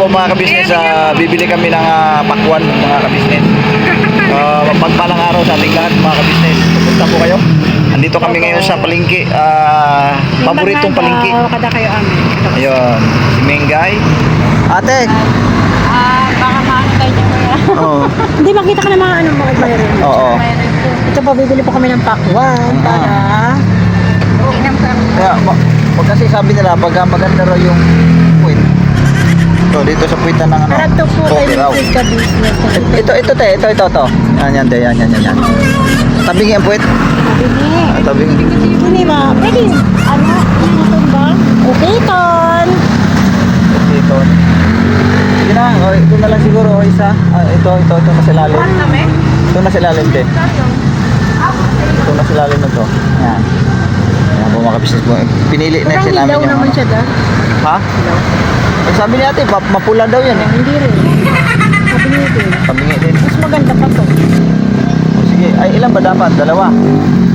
po mga kabisnes, bibili kami ng pakwan mga kabisnes. Pagpalang araw sa ating lahat mga kabisnes. Pupunta po kayo. Andito kami ngayon sa palengke. Paboritong palengke. Kada kayo amin. Ayun, si Mengay. Ate. Baka maano tayo niya kuya. Oo. Hindi, makita ka na mga ano mga mayroon. Oo. Ito pa, bibili po kami ng pakwan para Kaya, pag kasi sabi nila, pag maganda raw yung puwit. So, dito sa puwitan ng ano. para to po okay raw. tayo with ka business. Ito. Yan, te, yan. Tabingi ang puwit. Bibili. Tabingi. Hindi ba? Pwede. Ano? Ano ba? Okay, Ton. Dito. Sige na, ito na lang siguro, isa. Ito na sa lalim. Ito na sa lalim, te. Ito na sa lalim na to. Yan. Yan po mga kabisnes po. Pinili na Parang siya namin hilaw yung naman ano. siya da. Ha? Eh, sabi ni ate, mapula daw yan eh. Hindi rin. Sabi niyo din. Tabingi din. Mas maganda pa to. O, sige, ay ilan ba dapat? Dalawa?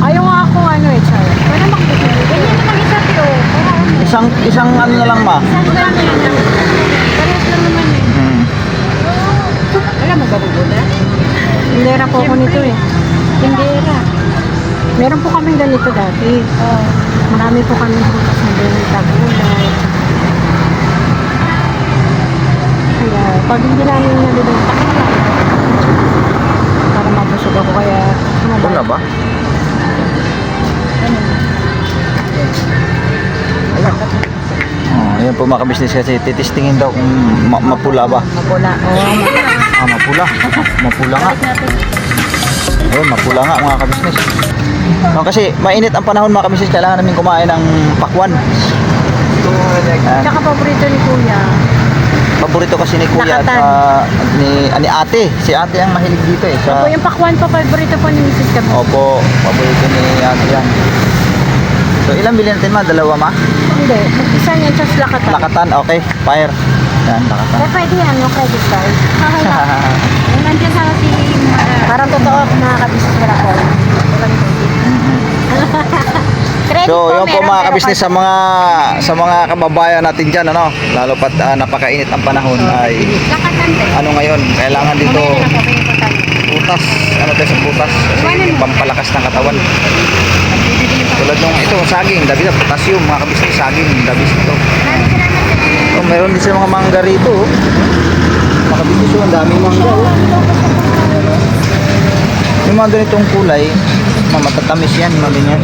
Ayaw nga ako ano eh, Char. Pwede makikita. Ganyan naman isa tiyo. Isang ano na lang ma. Isang lang yan. Parehas lang naman eh. Alam mo ba bubuda? Tindera po ako nito eh. Tindera. Meron po kaming ganito dati. Marami po kami bukas na ganito gulay. Kaya pag hindi namin nalulunta ko lang. Para mabusog ako kaya. Ito na ba? Oh, ayan po mga kabisnes kasi titistingin daw kung mapula ba. Mapula. Oo, mapula. Mapula. Mapula nga. Ayun, mapula nga mga kabisnes. No, kasi mainit ang panahon mga kabisnes, kailangan namin kumain ng pakwan. Tsaka paborito ni Kuya. Paborito kasi ni Kuya at Lakatan. ni ate. Si ate ang mahilig dito eh. Opo, yung pakwan po, paborito po ni Mrs. Gabi. Opo, paborito ni ate yan. So ilang bilhin natin ma? Dalawa ma? Hindi, mag-isa niya, just lakatan. Lakatan, okay. Fire. Yan, lakatan. Eh, pwede yan, yung credit card. Okay lang. Nandiyan sa si... Parang totoo, nakakabisnes nila ko. Credit So, yun po meron, mga pero kabisnes sa mga kababayan natin diyan ano, lalo pat napakainit ang panahon ay lakatan din. ano ngayon, kailangan dito Mamaya na po, piniputang. butas, ano tayo sa butas kasi pampalakas ng katawan. Tulad nung ito, saging, dabis na potassium mga kabisnes, saging, dabis ito. So, meron din sa mga mangga rito. Mga kabisnes, ang daming mangga. Yung mga ganitong kulay, matatamis yan, mga ganyan.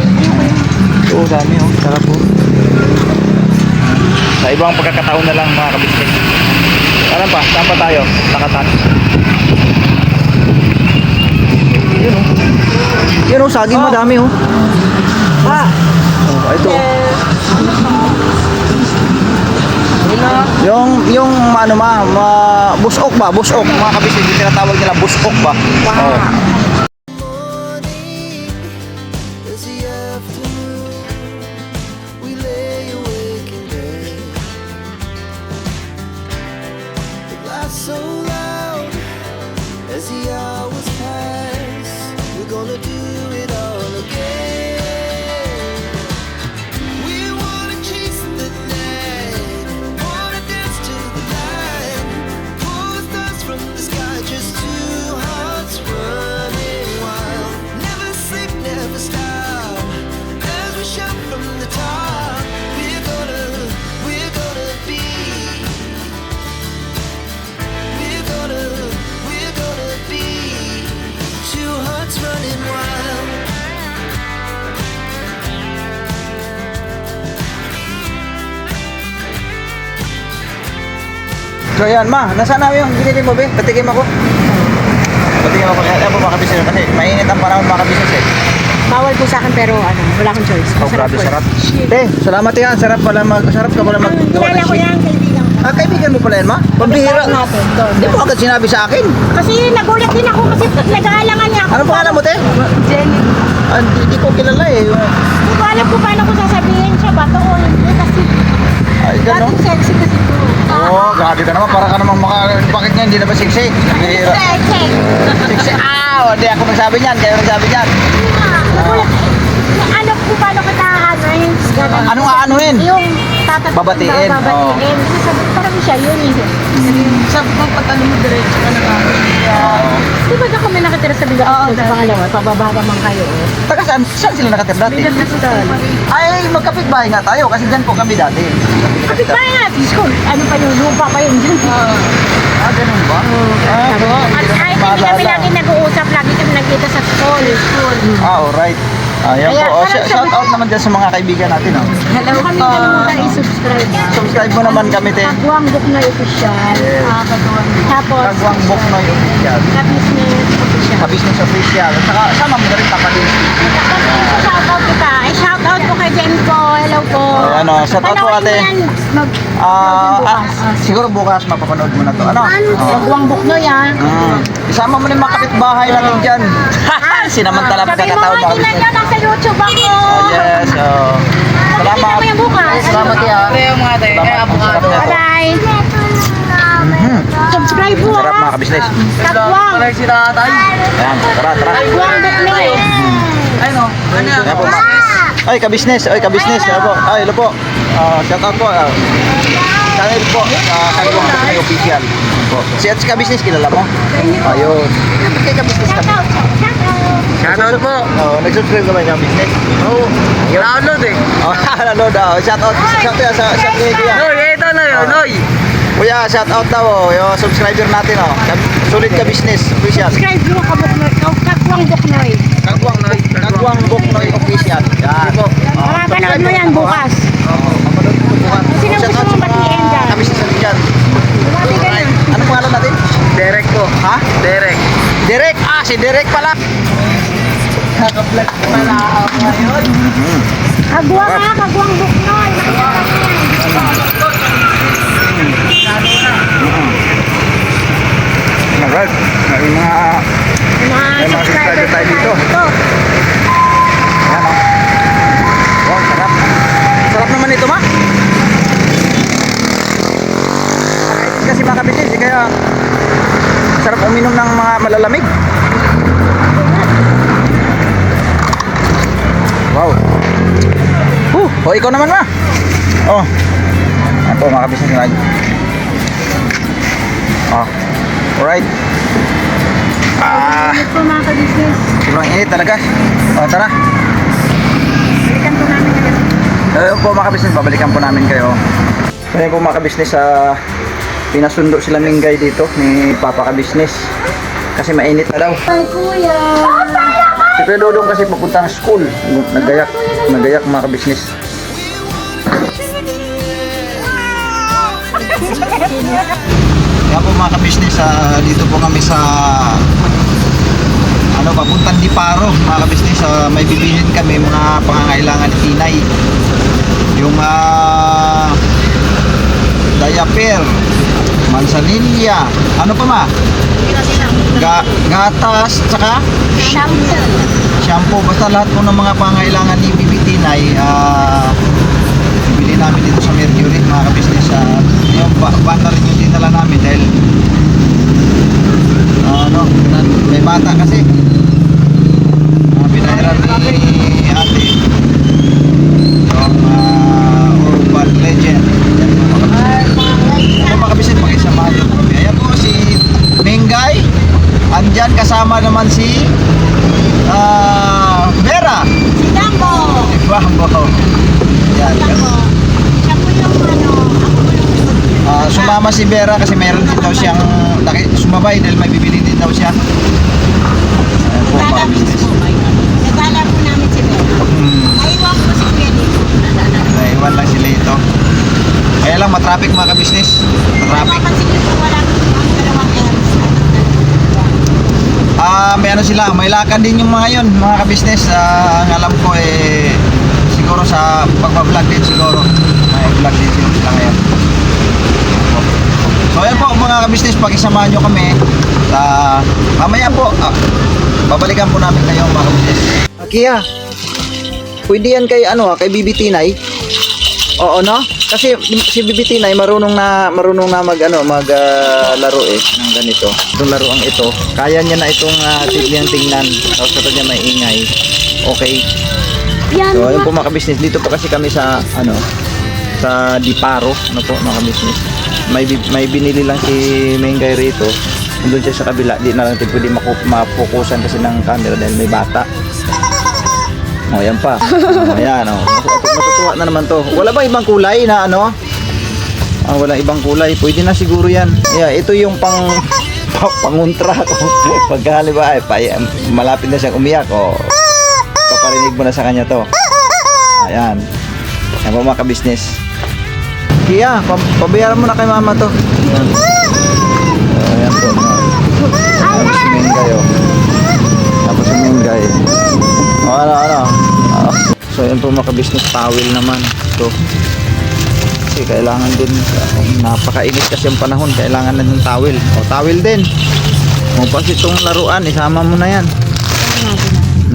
Oo, dami oh, sarap po. Sa ibang pagkakataon na lang mga kabisnes. Alam pa, saan pa tayo? Lakatan. Yun oh. Yun oh, saging madami oh. Oh, ito. Yung ano busok ba? Busok. Mga kabisnes, yung tinatawag nila busok ba? Oh. So loud as the hours pass, we're gonna do it all again. We wanna chase the night, wanna dance to the light, pull stars from the sky, just two hearts running wild. Never sleep, never stop, as we shout from the top. We're gonna be. We're gonna be two hearts running wild. So ayan ma, nasaan na yung binili mo be? Patikim ako. Patikim ako. Ayan po mga kabisnes kasi mainit ang panahon mga kabisnes eh. Bawal po sa akin pero ano, wala akong choice. Oh, grabe po eh. sarap. Te, salamat yan. Sarap ka pala maggawa Kilala ng ko shake. yan, kaibigan ko. Ah, kaibigan mo pala yan ma? Pambihira. natin, doon. Di mo agad sinabi sa akin. Kasi nagulat din ako kasi nag-aalangan niya ako. Ano pangalan mo te? Jenny. Ah, hindi ko kilala eh. Hindi ko alam kung paano ko sasabihin siya ba to o hindi kasi Ay, gano'n. dating sexy kasi to. Oo, grabe ka naman. Para ka naman bakit nga hindi na ba sexy? Pambihira. Sexy. Sexy. Ah, hindi ako nagsabi niyan. Kayo nagsabi niyan. Nagulat. Ano kung paano kita ano yun? Anong aanuhin? Yung tatatakot Babatiin, daw, babatiin. Kasi sabi ko, parang siya yun eh. Sabi ko, pag ano mo diretso ka na namin. Di ba na kami nakatira sa bigat sa pangalawa? Pababa naman kayo. Taga saan sila nakatira dati? Bigat na sa Ay, magkapit-bahay nga tayo kasi dyan po kami dati. kapit ba yan? School. Ano pa yung lupa pa yun dyan? Ah, ganun ba? At kahit hindi kami lagi nag-uusap, lagi kami nagkita sa school. Ah, alright. Ayan Kaya, po. Oh, parang shout out naman dyan sa mga kaibigan natin. Oh. Hello kami na i-subscribe. Subscribe mo naman kami, te. Kagwang book na official. Yes. Tapos, Kagwang Boknoy Official. ka-business official. Sa Business Official. At saka, sama mo na rin Papadins TV. Shoutout kita. Shoutout po kay Jen ko. Hello po. Ayan, oh. Shoutout po, Panoorin ate. mo yan. Siguro bukas mapapanood mo na to. Ano? Oh. Kagwang book na yan. Isama mo na yung mga kapitbahay natin dyan. Sinamantala Sabi mo, pagkakataon mga tingnan nyo, nasa YouTube ako. Oh, yes. Oh. Tingnan Salamat. mo yung bukas. Salamat, Tia. Kaya mga tayo, kaya Salamat. abogado. Bye-bye. Subscribe po Sarap ha. mga kabisnes. Kagwang. Wala si tatay. Ayan, tara, tara. Kagwang book na eh. Ay no, ano yan? Ayan po, ay, kabisnes. Ay, kabisnes. Ayan po. Ay, hello po. Shout out po. Channel po. Kagwang Boknoy Official. Po. Si at si kabisnes, kilala mo? Ayun. Kaya kabisnes kami. Shoutout po. Nag-subscribe naman yung business. Oo. Download eh. Ano daw? Shout out sa kuya. Noy, ito na yun, Noy. Kuya, shout out daw. Yung subscriber natin, oh. Sulit ka business official. Subscribe mo Kagwang book na eh. Kagwang Boknoy Official. Yan. Mapapanood mo yan bukas. Mapanood mo bukas. Sino gusto mong batiin dyan? Kabisnes natin dyan. Bumati ka na. Ano pangalan natin? Derek po. Ha? Derek. Derek. Si Derek pala. Naka-vlog pala ako ngayon. Kagwang ha, Kagwang book na. Nakikita ko yan. Alright. May mga Mga subscriber tayo dito. Ito. Ayan, oh. Wow, sarap. Sarap naman ito, ma. Kasi mga kabisnes, kaya sarap uminom ng mga malalamig. Wow. Oh, ikaw naman, ma. Oh. Ayan po, mga kabisnes naman. Oh. Alright. Init po mga ka-business. Sobrang init talaga. O, tara. Balikan po namin agad. Ayun po mga kabisnes, babalikan po namin kayo. Ayun po mga kabisnes, pinasundo sila Mingay dito ni Papa Kabisnes. Kasi mainit na daw. Ay, kuya. Si Kuya Dodong kasi papuntang school. Nagayak mga kabisnes. Kaya po mga kabisnes, dito po kami sa papuntang Diparo mga kabisnes. May bibilin kami mga pangangailangan ni Tinay. Yung diaper, mansanilya, ano pa ma? Gatas, tsaka shampoo, basta lahat po ng mga pangangailangan ni Bibi Tinay, bibili namin dito sa Mercury mga kabisnes. Yung van na rin yung dinala namin dahil may bata kasi binahiran ni ate yung urban legend. Yan po mga kabisnes, pakisamahan nyo po kami. Ayan po si Mingay, andyan kasama naman si Vera. Si Dambo. Si Bambo. Yan. Siya po yung Sumama si Vera kasi mayroon din daw siyang sumabay dahil may bibili din daw siya. Ayan po mga kabisnes. Nagala po namin si Bella. Naiwan po si Kuya dito. Naiwan lang sila ito. Kaya lang matraffic mga kabisnes. Matraffic. Mapansin niyo po wala ang dalawang M's. May ano sila, may lakad din yung mga yun, mga kabisnes. Ang alam ko siguro sa pagbablog din siguro. May vlog din sila ngayon. So ayan po mga kabisnes, pakisamahan nyo kami. Mamaya po, babalikan po namin kayo mga kabisnes. Kia, pwede yan kay kay Bibi Tinay? Oo, no? Kasi si Bibi Tinay marunong na maglaro ng ganito. Itong laruang ito, kaya niya na itong tingnan. Tapos kapag niya may ingay. Okay. So ayun po mga kabisnes, dito po kasi kami sa sa Diparo, ano po mga kabisnes. May binili lang si Mengay rito. Doon siya sa kabila, di na lang tayo pwede mapukusan kasi ng camera dahil may bata. O yan pa. O yan o. Matutuwa na naman to. Wala bang ibang kulay na ano? Walang ibang kulay. Pwede na siguro yan. Yeah, ito yung panguntra ko. Pagka halimbawa malapit na siyang umiyak o paparinig mo na sa kanya to. Ayan. Yan po mga kabisnes. Kaya, pabayaran mo na kay mama to. Ayan. Ayan po. Tapos si Mengay o. Tapos si Mengay. Ano. So yun po mga kabisnes, towel naman. So, kasi kailangan din, napakainit kasi yung panahon, kailangan na ng towel. O towel din. Kung pas itong laruan, isama mo na yan.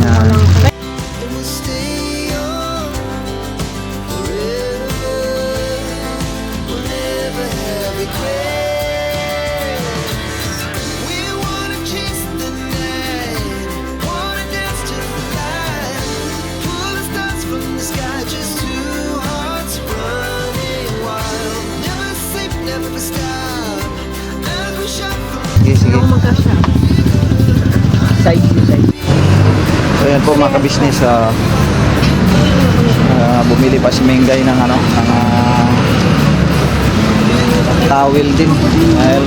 Yan. We'll stay young forever. We'll never have regrets. We wanna chase the night, wanna dance to the light, pull the stars from the sky, just two hearts running wild. Never sleep, never stop, as we shine from Sige. Magkasya. Side to side. So yan po mga kabisnes, bumili pa si Mengay ng towel din. Dahil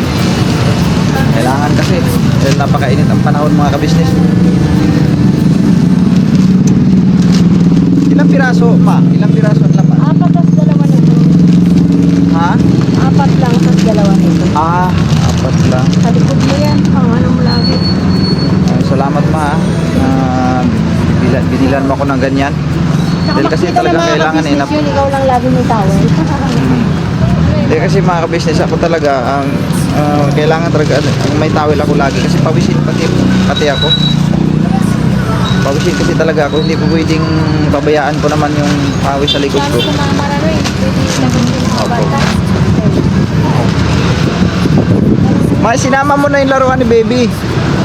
kailangan kasi dahil napakainit ang panahon mga kabisnes. Ilang piraso ma? Ilang piraso ang laman? 4 tas 2 nito. Ha? 4 lang tas 2 nito. 4 lang. Sa likod mo yan. Ang ano mo lagi. Salamat ma binilan mo ako ng ganyan. Dahil kasi talaga kailangan yun, ikaw lang lagi may towel. Hindi kasi mga kabisnes ako talaga ang kailangan talaga may towel ako lagi kasi pawisin pati ako. Pawisin kasi talaga ako, hindi po pwedeng pabayaan ko naman yung pawis sa likod ko. Dami ko mga marano eh. Opo. Ma, sinama mo na yung laruan ni baby.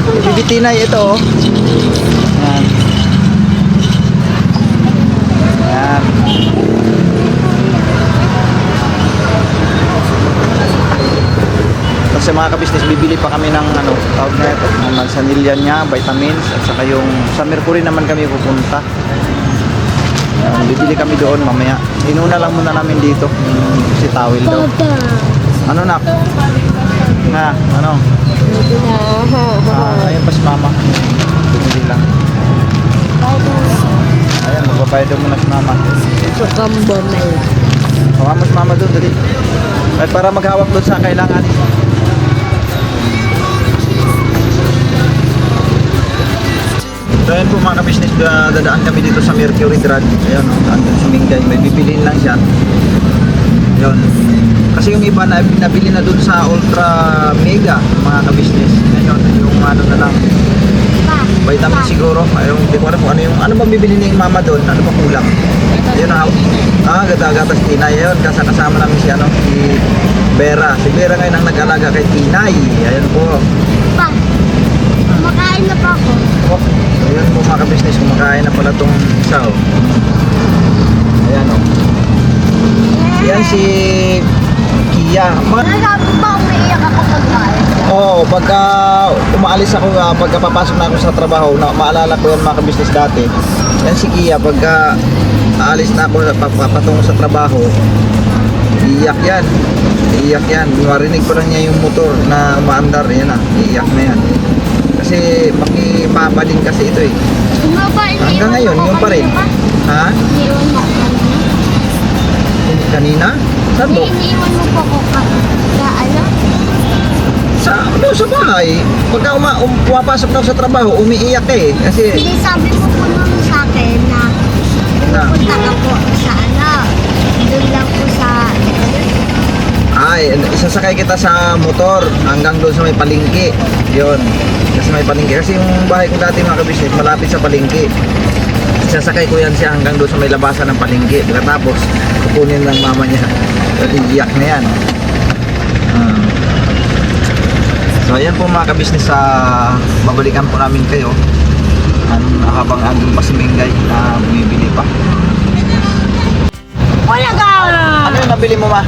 Baby Tinay ito oh. Yan. Yan. Kasi mga kabisnes, bibili pa kami ng tawag na ito, ng sanilya niya, vitamins, at saka yung sa Mercury naman kami pupunta. Bibili kami doon mamaya. Inuna lang muna namin dito si towel daw. Ano nak? Na, ano? Ayun pa si mama. Bumili lang. Ayan, magbabayad daw muna si mama. Sukambon na yun. Hawa mo si mama doon, dali. Ay, para maghawak doon sa kailangan. So ayun po mga kabisnes, dadaan kami dito sa Mercury Drug. Ayan, daan doon sa Mingay. May bibiliin lang siya. Yun. Kasi yung iba na nabili na doon sa Ultra Mega mga kabisnes. Ngayon, yung ano na lang. Vitamin siguro. Ayun, hindi ko alam kung ano bang bibili ni mama doon? Ano ba kulang? Ayun na. Gata-gatas Tinay. Ayun, kasama namin si Vera. Si Vera ngayon ang nag-alaga kay Tinay. Ayun po. Pa, kumakain na pa ako. Ayun po mga kabisnes, kumakain na pala tong isa oh. Ayan oh. Yan si Kia. Nasabi ba umiiyak ako pagkain? Oo, pagka umaalis ako, pagka papasok na ako sa trabaho, maalala ko yan mga kabisnes dati. Yan si Kia, pagka aalis na ako patungo sa trabaho, iiyak yan. Iiyak yan. Marinig ko lang niya yung motor na umaandar, yan ah. Iiyak na yan. Kasi makipapa din kasi ito eh. Hanggang ngayon, yung pa rin. Ha? Iniwan mo ako kanina. Kanina? Saan mo? Iniwan mo po ako Sa bahay. Pagka pumapasok na ako sa trabaho, umiiyak eh. Kasi, Hindi sabi mo po nun sa akin na pupunta ka po sa doon lang po sa isasakay kita sa motor hanggang doon sa may palengke. Yun. Kasi may palengke. Kasi yung bahay ko dati mga kabisnes, malapit sa palengke. Isasakay ko yan siya hanggang doon sa may labasan ng palengke. Pagkatapos, kukunin ng mama niya. At iiyak na yan. So ayan po mga kabisnes, babalikan po namin kayo habang andun pa si Mengay na bumibili pa. Wala ka! Ano yung nabili mo, ma?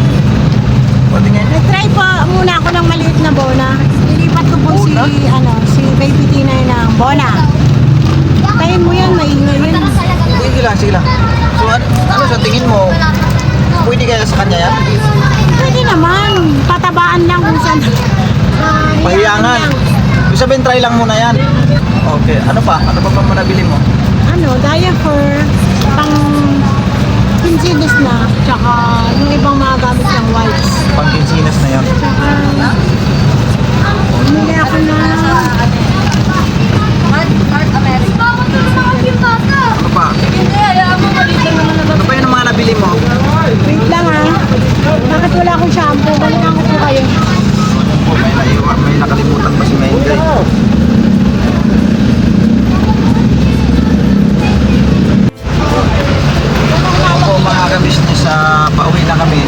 Pwede nga. Nag-try po muna ako ng maliit na bona. Ilipat ko po Bona? si Baby Tinay ng bona. Tayin mo yan, maingay yun. Sige lang, sige lang. So, ano sa tingin mo? Pwede kaya sa kanya yan? Pwede naman. Patabaan lang kung saan. Pahiyangan. Ibig sabihin, try lang muna yan. Okay. Ano pa? Ano pa bang nabili mo? Ano, diaper, pang kinsinis na, tsaka yung ibang mga gamit ng wipes. Pangkinsinas na yan. Tsaka, bumili ako na, Ano pa? Ano pa yun ang mga nabili mo? wait lang bakit wala akong shampoo? Balikan ko po kayo. Oh, may naiwan. May nakalimutan pa si Mengay. Ako mga ka-business, pauwi na kami.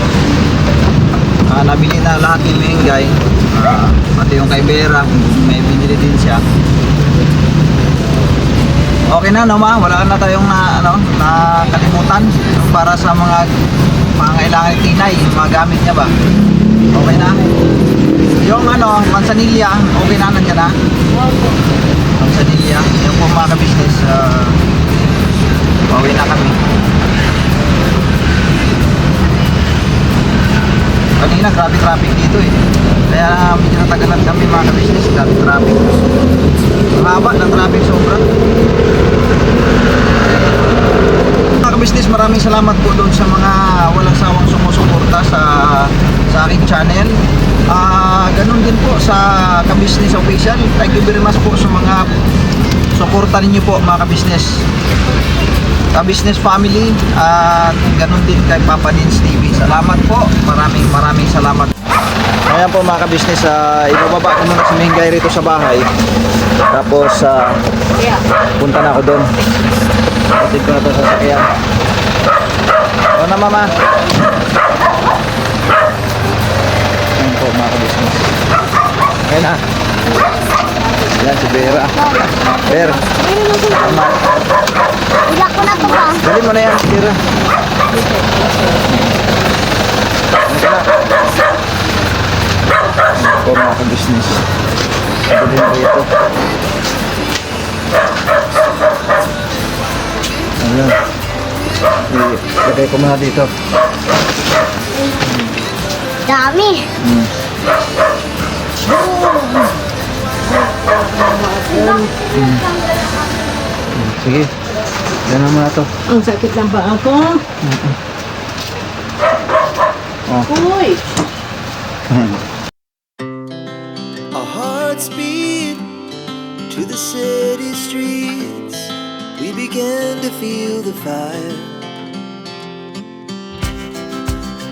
Nabili na lahat ni Mengay. Pati yung kay Vera, may binili din siya. Okay na, no, ma? Wala na tayong nakalimutan para sa mga pangangailangan ni Tinay, yung mga gamit niya ba? Okay na? Yung mansanilya, okay na nandiyan na? Mansanilya, yung po mga ka-business, pauwi na kami. Kanina, grabe traffic dito eh. Kaya medyo natagalan kami mga ka-business, grabe traffic. Ang haba ng traffic sobra. Mga ka-business, maraming salamat po doon sa mga walang sawang sumusuporta sa aking channel. Ganun din po sa ka-business official. Thank you very much po sa mga suporta ninyo po mga ka-business. Ka-business family at ganun din kay Papa Dins TV. Salamat po. Maraming salamat. Ayan po mga ka-business, ibababa ko muna si Mengay rito sa bahay. Tapos punta na ako doon. Patid ko na ito sa sakyan. O na mama. Ayan po mga ka-business. Ayan na. Ayan si Vera. Ver. Mama. Ilak ko na to ba? Dali mo na yan, Vera. Ayan na. Ayan po mga ka-business. Dali mo ito. Ayan. Ilagay ko muna dito. Dami. Sige. Yan na muna to. Ang sakit lang ba ako? Oh. Uy! Our hearts beat to the city streets. We began to feel the fire.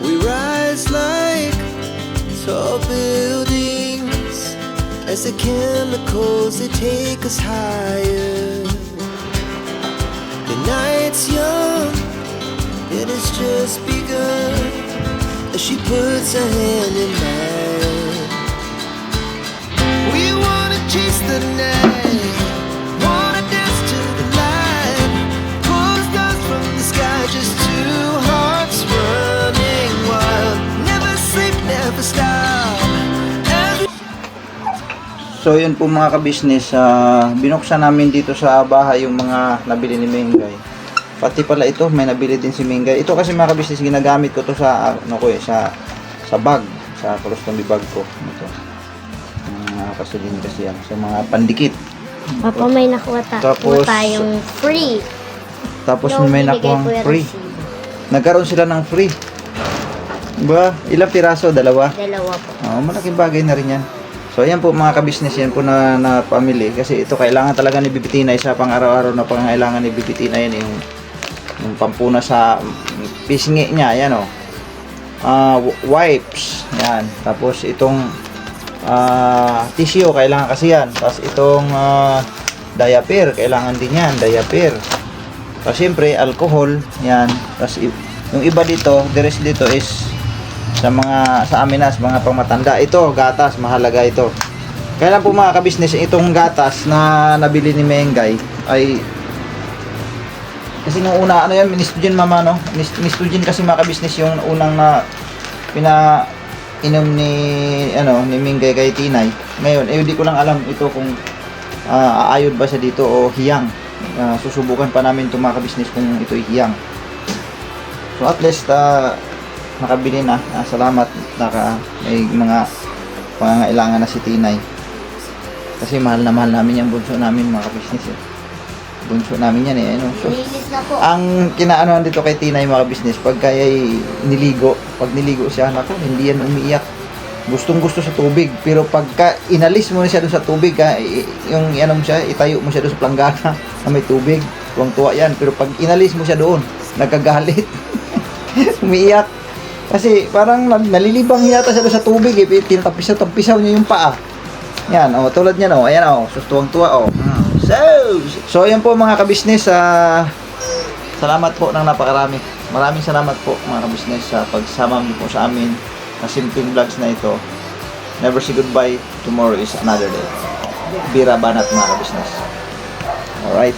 We rise like tall buildings as the chemicals they take us higher. The night's young and it's just begun as she puts her hand in mine. We wanna chase the night, wanna dance to the light, pull stars from the sky, just two hearts running wild. Never sleep, never stop. So yun po mga ka-business, binuksan namin dito sa bahay yung mga nabili ni Mengay. Pati pala ito, may nabili din si Mengay. Ito kasi mga ka-business, ginagamit ko to sa sa bag, sa colostomy bag ko. Ito. Kasulin kasi yan, sa mga pandikit. Papa, may nakuha Tapos, tayong free. Tapos Yung may binigay nakuhang ko yung free. receipt. Nagkaroon sila ng free. Diba? Ilang piraso? Dalawa? Dalawa po. Malaking bagay na rin yan. So ayan po mga ka-business, yan po na family. Kasi ito kailangan talaga ni Bibi Tinay sa pang-araw-araw na pangangailangan ni Bibi Tinay. Yan yung pampuna sa pisngi niya. Yan o. Wipes. Yan. Tapos itong tissue, kailangan kasi yan. Tapos itong diaper, kailangan din yan. Diaper. Tapos siyempre, alcohol. Yan. Tapos yung iba dito, the rest dito is sa amin na, sa mga pangmatanda. Ito, gatas, mahalaga ito. Kaya lang po mga ka-business, itong gatas na nabili ni Mengay, ay kasi nung una ano yan, ministudyan mama no, ministudyan kasi mga kabisnes yung unang na pinainom ni ni Mingay kay Tinay. Ngayon hindi ko lang alam ito kung aayod ba siya dito o hiyang. Susubukan pa namin itong mga kabisnes kung ito ay hiyang. So at least nakabili na. Salamat, may mga pangangailangan na si Tinay. Kasi mahal na mahal namin yung bunso namin mga kabisnes eh. Bunso namin yan eh. So, Linis na po. ang kinaanohan dito kay Tinay mga business, pag kaya niligo, pag niligo siya, naku, hindi yan umiiyak. Gustong gusto sa tubig, pero pagka inalis mo na siya doon sa tubig, yung mo siya, itayo mo siya doon sa planggana na may tubig, tuwang-tuwa yan. Pero pag inalis mo siya doon, nagkagalit. Umiiyak. Kasi parang nalilibang yata siya doon sa tubig, eh, tinatapisaw niya yung paa. Yan, tulad niya, ayan, tuwang-tuwa, So, yan po mga kabisnes, salamat po ng napakarami. Maraming salamat po mga kabisnes sa pagsama niyo po sa amin na simpleng vlogs na ito. Never say goodbye, tomorrow is another day. Bira banat mga kabisnes. Alright.